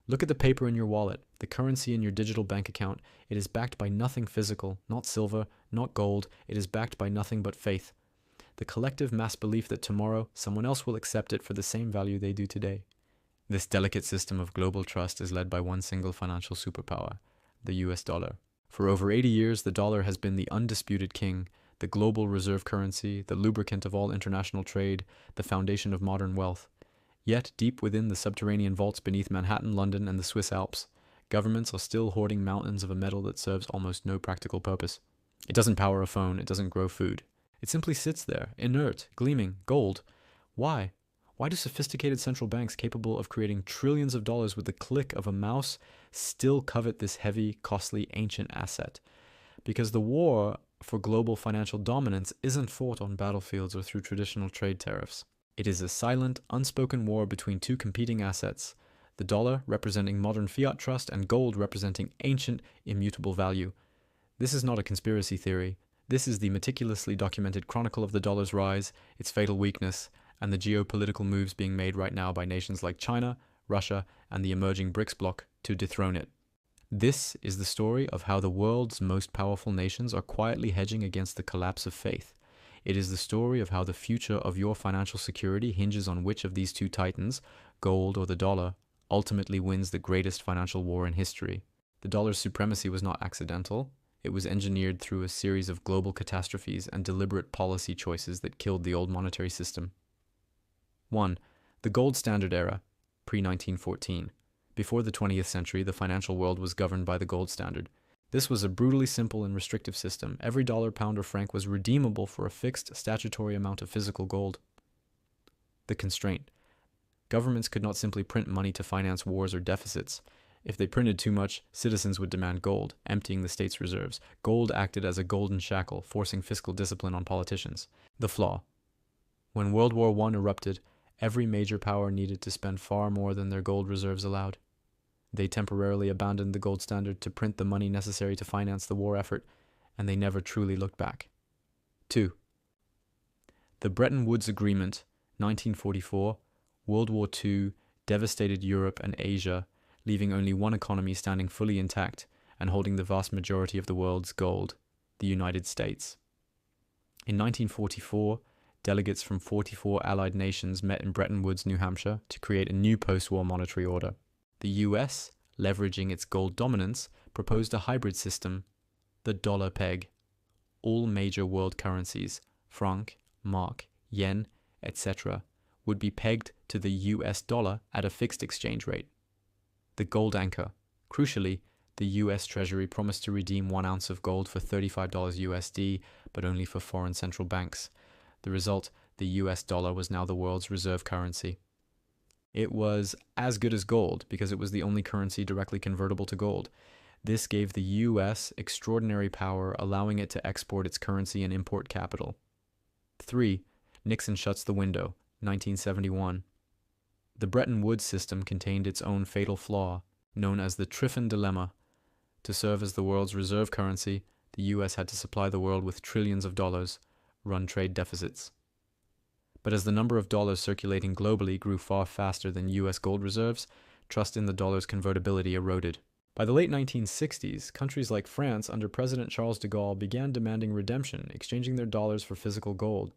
Look at the paper in your wallet, the currency in your digital bank account. It is backed by nothing physical, not silver, not gold. It is backed by nothing but faith. The collective mass belief that tomorrow someone else will accept it for the same value they do today. This delicate system of global trust is led by one single financial superpower, the US dollar. For over 80 years, the dollar has been the undisputed king, the global reserve currency, the lubricant of all international trade, the foundation of modern wealth. Yet, deep within the subterranean vaults beneath Manhattan, London, and the Swiss Alps, governments are still hoarding mountains of a metal that serves almost no practical purpose. It doesn't power a phone, it doesn't grow food. It simply sits there, inert, gleaming, gold. Why? Why do sophisticated central banks capable of creating trillions of dollars with the click of a mouse still covet this heavy, costly, ancient asset? Because the war for global financial dominance isn't fought on battlefields or through traditional trade tariffs. It is a silent, unspoken war between two competing assets, the dollar representing modern fiat trust and gold representing ancient, immutable value. This is not a conspiracy theory. This is the meticulously documented chronicle of the dollar's rise, its fatal weakness, and the geopolitical moves being made right now by nations like China, Russia, and the emerging BRICS bloc to dethrone it. This is the story of how the world's most powerful nations are quietly hedging against the collapse of faith. It is the story of how the future of your financial security hinges on which of these two titans, gold or the dollar, ultimately wins the greatest financial war in history. The dollar's supremacy was not accidental. It was engineered through a series of global catastrophes and deliberate policy choices that killed the old monetary system. 1. The gold standard era, pre-1914. Before the 20th century, the financial world was governed by the gold standard. This was a brutally simple and restrictive system. Every dollar, pound, or franc was redeemable for a fixed statutory amount of physical gold. The constraint. Governments could not simply print money to finance wars or deficits. If they printed too much, citizens would demand gold, emptying the state's reserves. Gold acted as a golden shackle, forcing fiscal discipline on politicians. The flaw. When World War I erupted, every major power needed to spend far more than their gold reserves allowed. They temporarily abandoned the gold standard to print the money necessary to finance the war effort, and they never truly looked back. 2. The Bretton Woods Agreement, 1944, World War II, devastated Europe and Asia, leaving only one economy standing fully intact and holding the vast majority of the world's gold, the United States. In 1944, delegates from 44 allied nations met in Bretton Woods, New Hampshire, to create a new post-war monetary order. The US, leveraging its gold dominance, proposed a hybrid system, the dollar peg. All major world currencies, franc, mark, yen, etc., would be pegged to the US dollar at a fixed exchange rate. The gold anchor. Crucially, the US Treasury promised to redeem 1 ounce of gold for $35 USD, but only for foreign central banks. The result, the US dollar was now the world's reserve currency. It was as good as gold because it was the only currency directly convertible to gold. This gave the US extraordinary power, allowing it to export its currency and import capital. 3. Nixon shuts the window, 1971. The Bretton Woods system contained its own fatal flaw, known as the Triffin dilemma. To serve as the world's reserve currency, the US had to supply the world with trillions of dollars, run trade deficits. But as the number of dollars circulating globally grew far faster than US gold reserves, trust in the dollar's convertibility eroded. By the late 1960s, countries like France under President Charles de Gaulle began demanding redemption, exchanging their dollars for physical gold.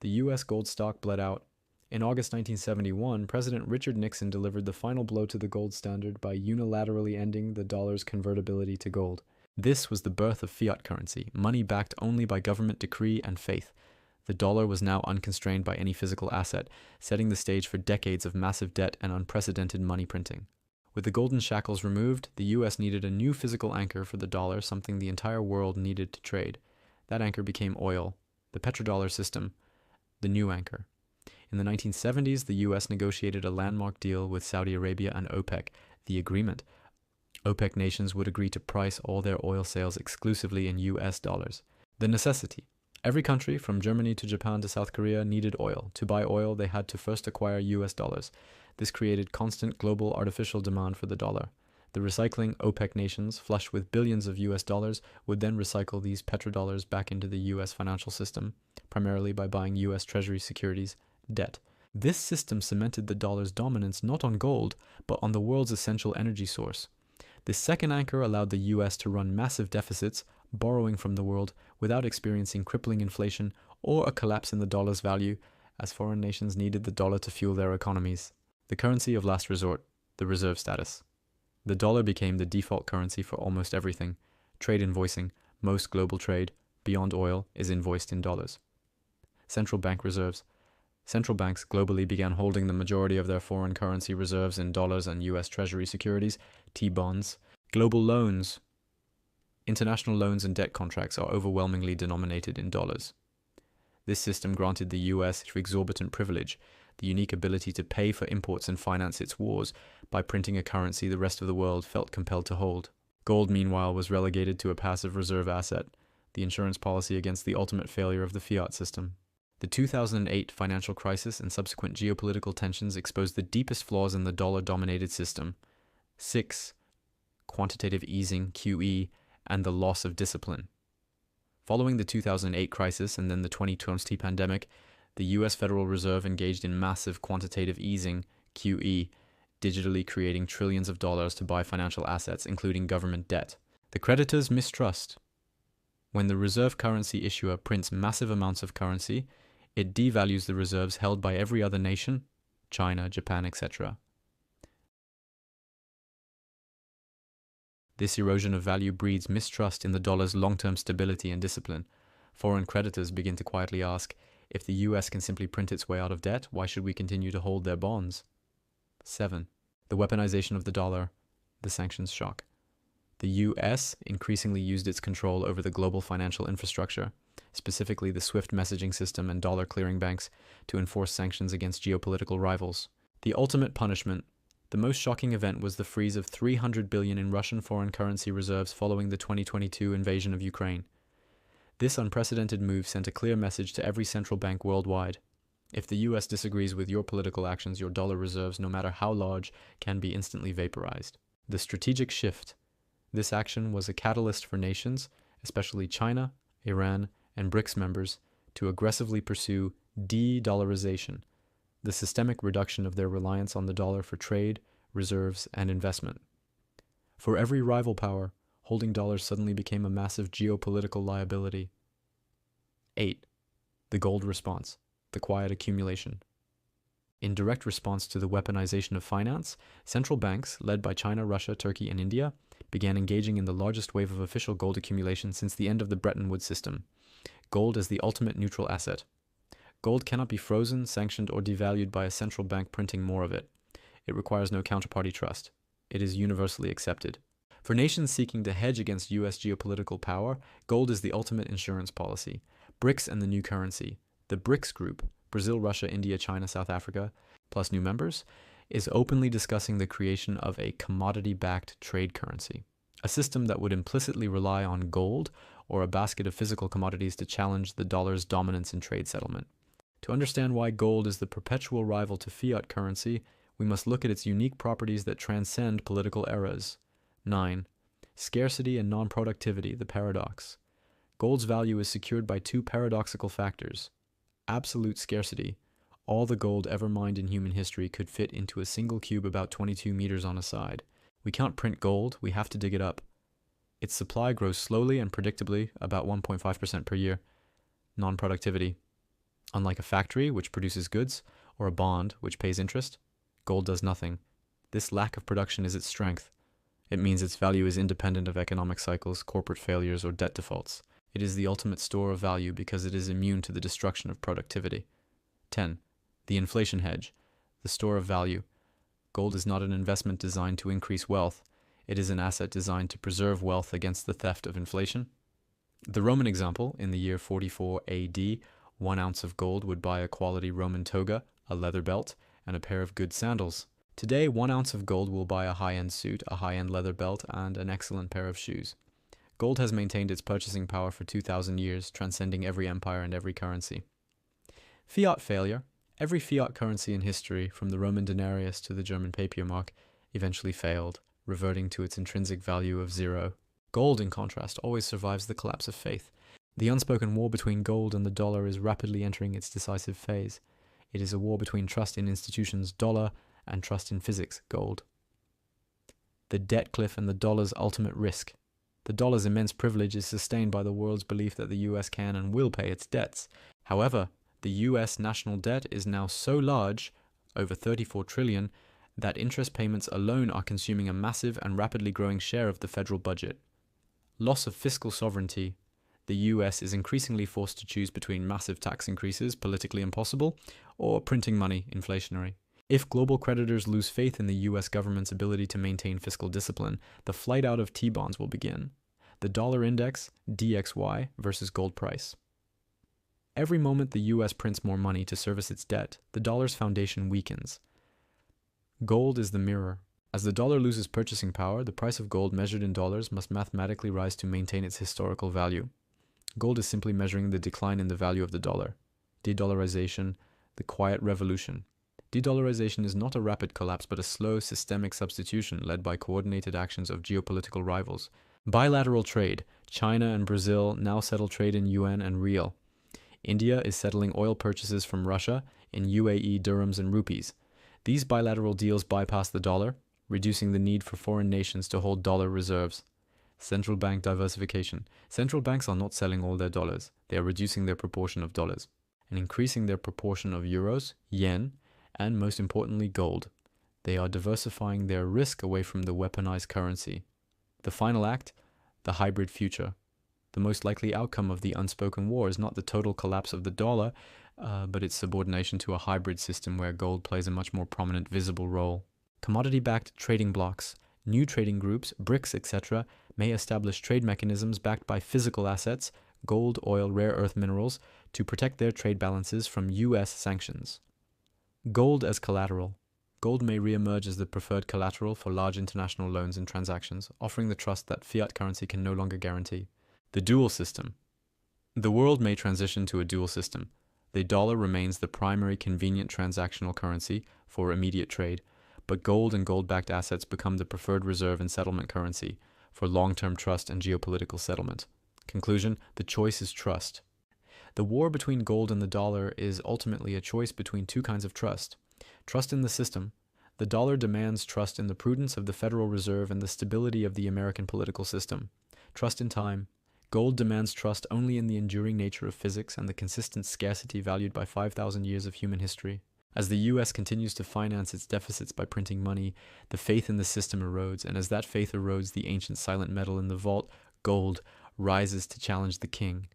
The US gold stock bled out. In August 1971, President Richard Nixon delivered the final blow to the gold standard by unilaterally ending the dollar's convertibility to gold. This was the birth of fiat currency, money backed only by government decree and faith. The dollar was now unconstrained by any physical asset, setting the stage for decades of massive debt and unprecedented money printing. With the golden shackles removed, the US needed a new physical anchor for the dollar, something the entire world needed to trade. That anchor became oil, the petrodollar system, the new anchor. In the 1970s, the US negotiated a landmark deal with Saudi Arabia and OPEC, the agreement. OPEC nations would agree to price all their oil sales exclusively in US dollars. The necessity. Every country, from Germany to Japan to South Korea, needed oil. To buy oil, they had to first acquire US dollars. This created constant global artificial demand for the dollar. The recycling OPEC nations, flush with billions of US dollars, would then recycle these petrodollars back into the US financial system, primarily by buying US Treasury securities, debt. This system cemented the dollar's dominance not on gold, but on the world's essential energy source. This second anchor allowed the US to run massive deficits, borrowing from the world, without experiencing crippling inflation or a collapse in the dollar's value, as foreign nations needed the dollar to fuel their economies. The currency of last resort, the reserve status. The dollar became the default currency for almost everything. Trade invoicing, most global trade, beyond oil, is invoiced in dollars. Central bank reserves. Central banks globally began holding the majority of their foreign currency reserves in dollars and US Treasury securities, T-bonds. Global loans. International loans and debt contracts are overwhelmingly denominated in dollars. This system granted the US exorbitant privilege, the unique ability to pay for imports and finance its wars by printing a currency the rest of the world felt compelled to hold. Gold, meanwhile, was relegated to a passive reserve asset, the insurance policy against the ultimate failure of the fiat system. The 2008 financial crisis and subsequent geopolitical tensions exposed the deepest flaws in the dollar-dominated system. 6. Quantitative easing, QE, and the loss of discipline. Following the 2008 crisis and then the 2020 pandemic, the US Federal Reserve engaged in massive quantitative easing, QE, digitally creating trillions of dollars to buy financial assets, including government debt. The creditors' mistrust. When the reserve currency issuer prints massive amounts of currency, it devalues the reserves held by every other nation, China, Japan, etc. This erosion of value breeds mistrust in the dollar's long-term stability and discipline. Foreign creditors begin to quietly ask, if the US can simply print its way out of debt, why should we continue to hold their bonds? 7. The weaponization of the dollar, the sanctions shock. The US increasingly used its control over the global financial infrastructure, specifically the SWIFT messaging system and dollar clearing banks, to enforce sanctions against geopolitical rivals. The ultimate punishment. The most shocking event was the freeze of $300 billion in Russian foreign currency reserves following the 2022 invasion of Ukraine. This unprecedented move sent a clear message to every central bank worldwide. If the US disagrees with your political actions, your dollar reserves, no matter how large, can be instantly vaporized. The strategic shift. This action was a catalyst for nations, especially China, Iran, and BRICS members, to aggressively pursue De-Dollarization, the systemic reduction of their reliance on the dollar for trade, reserves, and investment. For every rival power, holding dollars suddenly became a massive geopolitical liability. 8. The gold response, the quiet accumulation. In direct response to the weaponization of finance, central banks, led by China, Russia, Turkey, and India, began engaging in the largest wave of official gold accumulation since the end of the Bretton Woods system. Gold as the ultimate neutral asset. Gold cannot be frozen, sanctioned, or devalued by a central bank printing more of it. It requires no counterparty trust. It is universally accepted. For nations seeking to hedge against US geopolitical power, gold is the ultimate insurance policy. BRICS and the new currency. The BRICS group, Brazil, Russia, India, China, South Africa, plus new members, is openly discussing the creation of a commodity-backed trade currency, a system that would implicitly rely on gold or a basket of physical commodities to challenge the dollar's dominance in trade settlement. To understand why gold is the perpetual rival to fiat currency, we must look at its unique properties that transcend political eras. 9. Scarcity and non-productivity, the paradox. Gold's value is secured by two paradoxical factors. Absolute scarcity. All the gold ever mined in human history could fit into a single cube about 22 meters on a side. We can't print gold, we have to dig it up. Its supply grows slowly and predictably, about 1.5% per year. Non-productivity. Unlike a factory, which produces goods, or a bond, which pays interest, gold does nothing. This lack of production is its strength. It means its value is independent of economic cycles, corporate failures, or debt defaults. It is the ultimate store of value because it is immune to the destruction of productivity. 10. The inflation hedge, the store of value. Gold is not an investment designed to increase wealth. It is an asset designed to preserve wealth against the theft of inflation. The Roman example, in the year 44 AD, 1 ounce of gold would buy a quality Roman toga, a leather belt, and a pair of good sandals. Today, 1 ounce of gold will buy a high-end suit, a high-end leather belt, and an excellent pair of shoes. Gold has maintained its purchasing power for 2,000 years, transcending every empire and every currency. Fiat failure. Every fiat currency in history, from the Roman denarius to the German papier mark, eventually failed, reverting to its intrinsic value of zero. Gold, in contrast, always survives the collapse of faith. The unspoken war between gold and the dollar is rapidly entering its decisive phase. It is a war between trust in institutions, dollar, and trust in physics, gold. The debt cliff and the dollar's ultimate risk. The dollar's immense privilege is sustained by the world's belief that the US can and will pay its debts. However, the US national debt is now so large, over 34 trillion, that interest payments alone are consuming a massive and rapidly growing share of the federal budget. Loss of fiscal sovereignty. The US is increasingly forced to choose between massive tax increases, politically impossible, or printing money, inflationary. If global creditors lose faith in the US government's ability to maintain fiscal discipline, the flight out of T-bonds will begin. The dollar index, DXY, versus gold price. Every moment the US prints more money to service its debt, the dollar's foundation weakens. Gold is the mirror. As the dollar loses purchasing power, the price of gold measured in dollars must mathematically rise to maintain its historical value. Gold is simply measuring the decline in the value of the dollar. De-Dollarization, the quiet revolution. De-dollarization is not a rapid collapse but a slow, systemic substitution led by coordinated actions of geopolitical rivals. Bilateral trade. China and Brazil now settle trade in yuan and rial. India is settling oil purchases from Russia in UAE dirhams and rupees. These bilateral deals bypass the dollar, reducing the need for foreign nations to hold dollar reserves. Central bank diversification. Central banks are not selling all their dollars. They are reducing their proportion of dollars and increasing their proportion of euros, yen, and most importantly, gold. They are diversifying their risk away from the weaponized currency. The final act, the hybrid future. The most likely outcome of the unspoken war is not the total collapse of the dollar, but its subordination to a hybrid system where gold plays a much more prominent visible role. Commodity-backed trading blocks, new trading groups, BRICS, etc., may establish trade mechanisms backed by physical assets, gold, oil, rare earth minerals, to protect their trade balances from US sanctions. Gold as collateral. Gold may re-emerge as the preferred collateral for large international loans and transactions, offering the trust that fiat currency can no longer guarantee. The dual system. The world may transition to a dual system. The dollar remains the primary convenient transactional currency for immediate trade, but gold and gold-backed assets become the preferred reserve and settlement currency for long-term trust and geopolitical settlement. Conclusion: the choice is trust. The war between gold and the dollar is ultimately a choice between two kinds of trust. Trust in the system. The dollar demands trust in the prudence of the Federal Reserve and the stability of the American political system. Trust in time. Gold demands trust only in the enduring nature of physics and the consistent scarcity valued by 5,000 years of human history. As the US continues to finance its deficits by printing money, the faith in the system erodes, and as that faith erodes, the ancient silent metal in the vault, gold, rises to challenge the king.